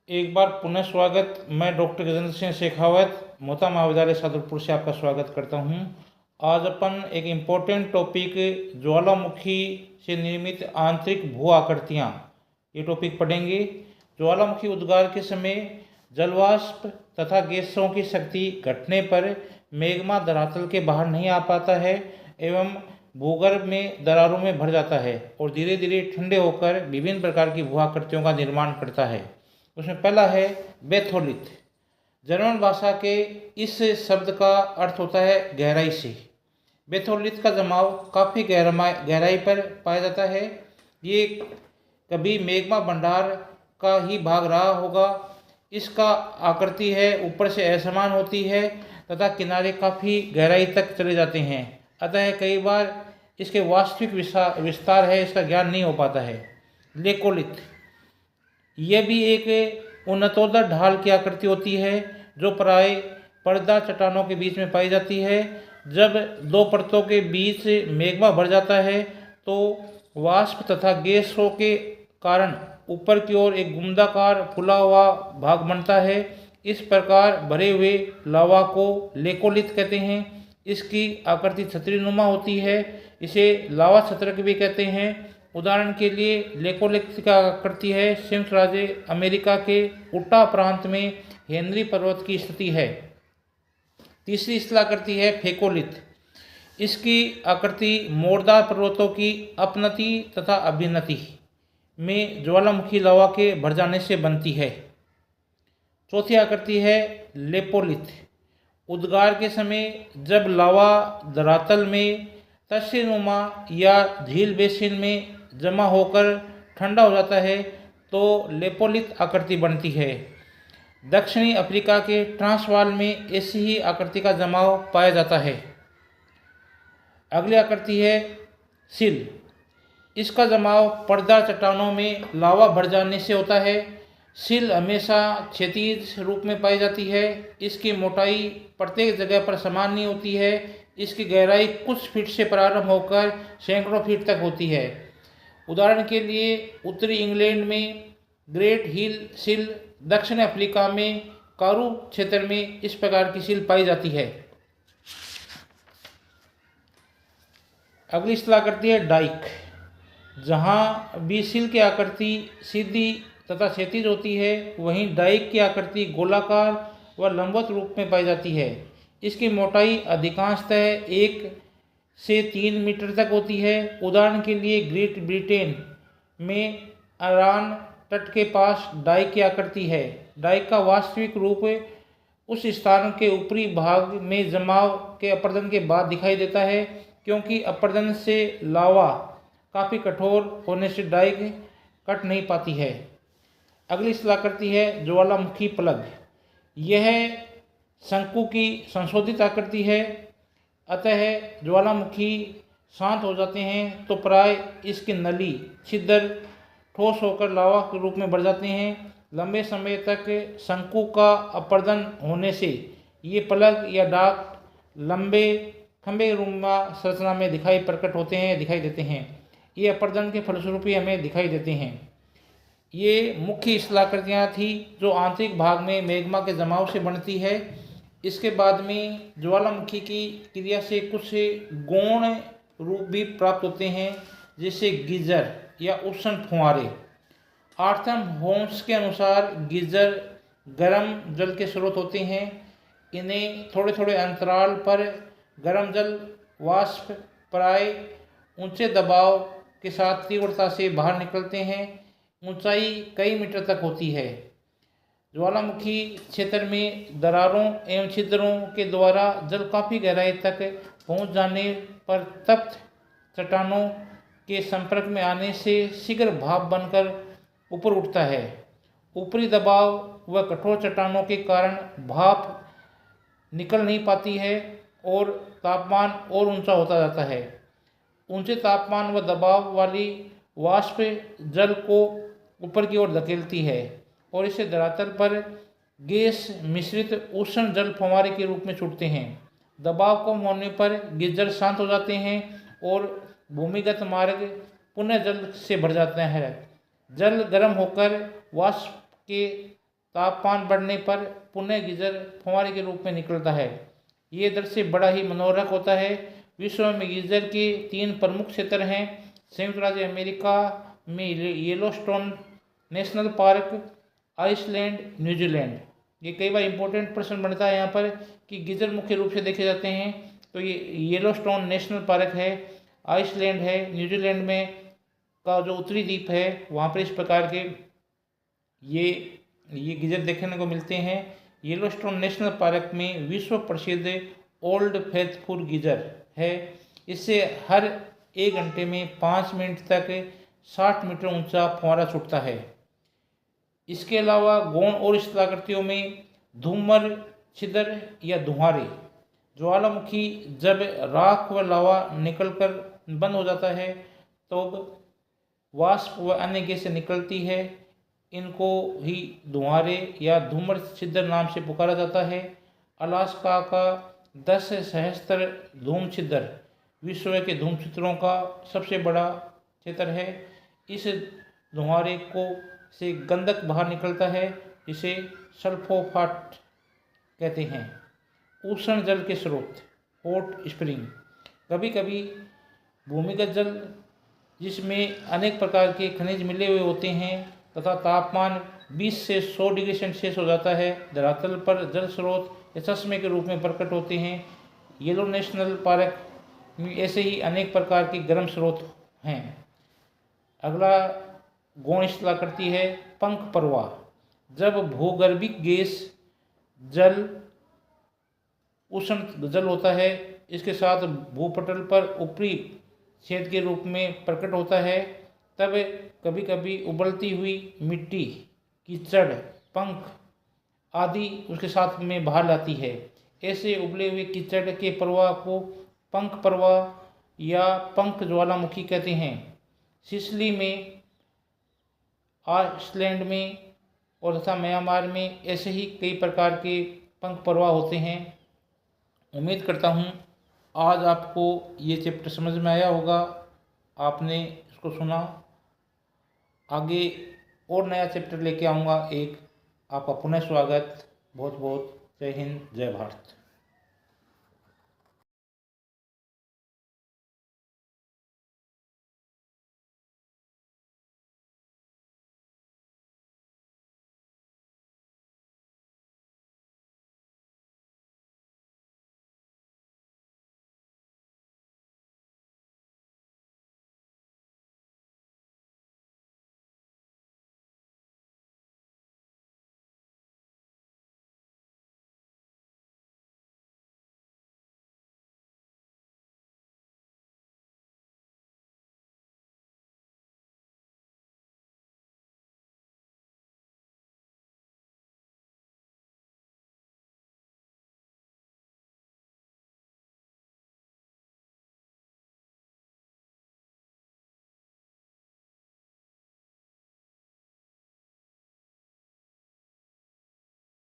एक बार पुनः स्वागत। मैं डॉक्टर गजेंद्र सिंह शेखावत मोता महाविद्यालय सादुलपुर से आपका स्वागत करता हूं। आज अपन एक इम्पोर्टेंट टॉपिक ज्वालामुखी से निर्मित आंतरिक भू आकृतियाँ ये टॉपिक पढ़ेंगे। ज्वालामुखी उद्गार के समय जलवाष्प तथा गैसों की शक्ति घटने पर मैग्मा धरातल के बाहर नहीं आ पाता है एवं भूगर्भ में दरारों में भर जाता है और धीरे धीरे ठंडे होकर विभिन्न प्रकार की भू आकृतियों का निर्माण करता है। उसमें पहला है बेथोलिथ। जर्मन भाषा के इस शब्द का अर्थ होता है गहराई से। बेथोलिथ का जमाव काफ़ी गहराई पर पाया जाता है। ये कभी मैग्मा भंडार का ही भाग रहा होगा। इसका आकृति है ऊपर से असमान होती है तथा किनारे काफ़ी गहराई तक चले जाते हैं। अतः कई बार इसके वास्तविक विस्तार है इसका ज्ञान नहीं हो पाता है। लेकोलिथ, यह भी एक उन्नतोदर ढाल की आकृति होती है जो प्राय पर्दा चट्टानों के बीच में पाई जाती है। जब दो परतों के बीच मैग्मा भर जाता है तो वाष्प तथा गैसों के कारण ऊपर की ओर एक गुंडाकार फुला हुआ भाग बनता है। इस प्रकार भरे हुए लावा को लेकोलिथ कहते हैं। इसकी आकृति छतरीनुमा होती है। इसे लावा छत्रक भी कहते हैं। उदाहरण के लिए लेकोलिथ का आकृति है संयुक्त राज्य अमेरिका के उटा प्रांत में हेनरी पर्वत की स्थिति है। तीसरी स्थलाकृति है फेकोलिथ। इसकी आकृति मोरदार पर्वतों की अपनति तथा अभिनति में ज्वालामुखी लावा के भर जाने से बनती है। चौथी आकृति है लेपोलिथ। उद्गार के समय जब लावा धरातल में तस्यनुमा या झील बेसिन में जमा होकर ठंडा हो जाता है तो लेपोलिथ आकृति बनती है। दक्षिणी अफ्रीका के ट्रांसवाल में ऐसी ही आकृति का जमाव पाया जाता है। अगली आकृति है सिल। इसका जमाव पर्दा चट्टानों में लावा भर जाने से होता है। सिल हमेशा क्षैतिज रूप में पाई जाती है। इसकी मोटाई प्रत्येक जगह पर समान नहीं होती है। इसकी गहराई कुछ फीट से प्रारंभ होकर सैकड़ों फीट तक होती है। उदाहरण के लिए उत्तरी इंग्लैंड में ग्रेट हिल सिल, दक्षिण अफ्रीका में कारू क्षेत्र में इस प्रकार की सिल पाई जाती है। अगली स्थलाकृति है डाइक। जहाँ भी सिल की आकृति सीधी तथा क्षैतिज होती है वहीं डाइक की आकृति गोलाकार व लंबवत रूप में पाई जाती है। इसकी मोटाई अधिकांशतः 1 से 3 मीटर तक होती है। उदाहरण के लिए ग्रेट ब्रिटेन में अरान तट के पास डाइक की आकृति है। डाइक का वास्तविक रूप उस स्थान के ऊपरी भाग में जमाव के अपर्दन के बाद दिखाई देता है, क्योंकि अपर्दन से लावा काफ़ी कठोर होने से डाइक कट नहीं पाती है। अगली स्थलाकृति है ज्वालामुखी प्लग। यह शंकु की संशोधित आकृति है। अतः ज्वालामुखी शांत हो जाते हैं तो प्राय इसकी नली छिद्र ठोस होकर लावा के रूप में भर जाते हैं। लंबे समय तक शंकु का अपर्दन होने से ये प्लग या डाक लंबे खंभेनुमा संरचना में दिखाई देते हैं। ये अपर्दन के फलस्वरूप ही हमें दिखाई देते हैं। ये मुख्य स्थलाकृतियाँ थी जो आंतरिक भाग में मैग्मा के जमाव से बनती है। इसके बाद में ज्वालामुखी की क्रिया से कुछ गौण रूप भी प्राप्त होते हैं, जैसे गीजर या उष्ण फुहारे। आर्थम होम्स के अनुसार गीजर गर्म जल के स्रोत होते हैं। इन्हें थोड़े थोड़े अंतराल पर गर्म जल वाष्प प्राय ऊंचे दबाव के साथ तीव्रता से बाहर निकलते हैं। ऊंचाई कई मीटर तक होती है। ज्वालामुखी क्षेत्र में दरारों एवं छिद्रों के द्वारा जल काफ़ी गहराई तक पहुंच जाने पर तप्त चट्टानों के संपर्क में आने से शीघ्र भाप बनकर ऊपर उठता है। ऊपरी दबाव व कठोर चट्टानों के कारण भाप निकल नहीं पाती है और तापमान और ऊंचा होता जाता है। ऊंचे तापमान व दबाव वाली वाष्प जल को ऊपर की ओर धकेलती है और इसे धरातल पर गैस मिश्रित उष्ण जल फव्वारे के रूप में छूटते हैं। दबाव कम होने पर गीजर शांत हो जाते हैं और भूमिगत मार्ग पुनः जल से भर जाते हैं। जल गर्म होकर वाष्प के तापमान बढ़ने पर पुनः गीजर फुहारे के रूप में निकलता है। ये दृश्य बड़ा ही मनोरक होता है। विश्व में गीजर के 3 प्रमुख क्षेत्र हैं। संयुक्त राज्य अमेरिका में Yellowstone national park, Iceland, New Zealand. ये कई बार इंपॉर्टेंट प्रश्न बनता है यहाँ पर कि गीजर मुख्य रूप से देखे जाते हैं तो ये येलोस्टोन नेशनल पार्क है, आइसलैंड है, न्यूजीलैंड में का जो उत्तरी द्वीप है वहाँ पर इस प्रकार के ये गीजर देखने को मिलते हैं। येलोस्टोन नेशनल पार्क में विश्व प्रसिद्ध ओल्ड फेथफुल गीजर है। इससे हर 1 घंटे में 5 मिनट तक 60 मीटर ऊंचा फुहारा छूटता है। इसके अलावा गौण और स्थलाकृतियों में धूमर, छिद्र या धुआंरे। ज्वालामुखी जब राख व लावा निकलकर बंद हो जाता है तो वाष्प व अन्य गैसें निकलती है। इनको ही धुआंरे या धूमर छिद्र नाम से पुकारा जाता है। अलास्का का 10 सहस्त्र धूम छिद्र विश्व के धूम छिद्रों का सबसे बड़ा क्षेत्र है। इस धुआंरे को से गंधक बाहर निकलता है जिसे सल्फोफाट कहते हैं। उष्ण जल के स्रोत, हॉट स्प्रिंग। कभी कभी भूमिगत जल जिसमें अनेक प्रकार के खनिज मिले हुए होते हैं तथा तापमान 20 से 100 डिग्री सेल्सियस हो जाता है, धरातल पर जल स्रोत या चश्मे के रूप में प्रकट होते हैं। येलो नेशनल पार्क में ऐसे ही अनेक प्रकार के गर्म स्रोत हैं। अगला गौण स्थलाकृति है पंख प्रवाह। जब भूगर्भिक गैस जल उष्ण जल होता है, इसके साथ भूपटल पर ऊपरी छेद के रूप में प्रकट होता है, तब कभी कभी उबलती हुई मिट्टी, कीचड़, पंख आदि उसके साथ में बाहर लाती है। ऐसे उबले हुए कीचड़ के प्रवाह को पंख प्रवाह या पंख ज्वालामुखी कहते हैं। सिसिली में, आइसलैंड में और तथा म्यांमार में ऐसे ही कई प्रकार के पंख प्रवाह होते हैं। उम्मीद करता हूँ आज आपको ये चैप्टर समझ में आया होगा, आपने इसको सुना। आगे और नया चैप्टर लेके आऊँगा एक। आपका पुनः स्वागत। बहुत बहुत जय हिंद, जय भारत।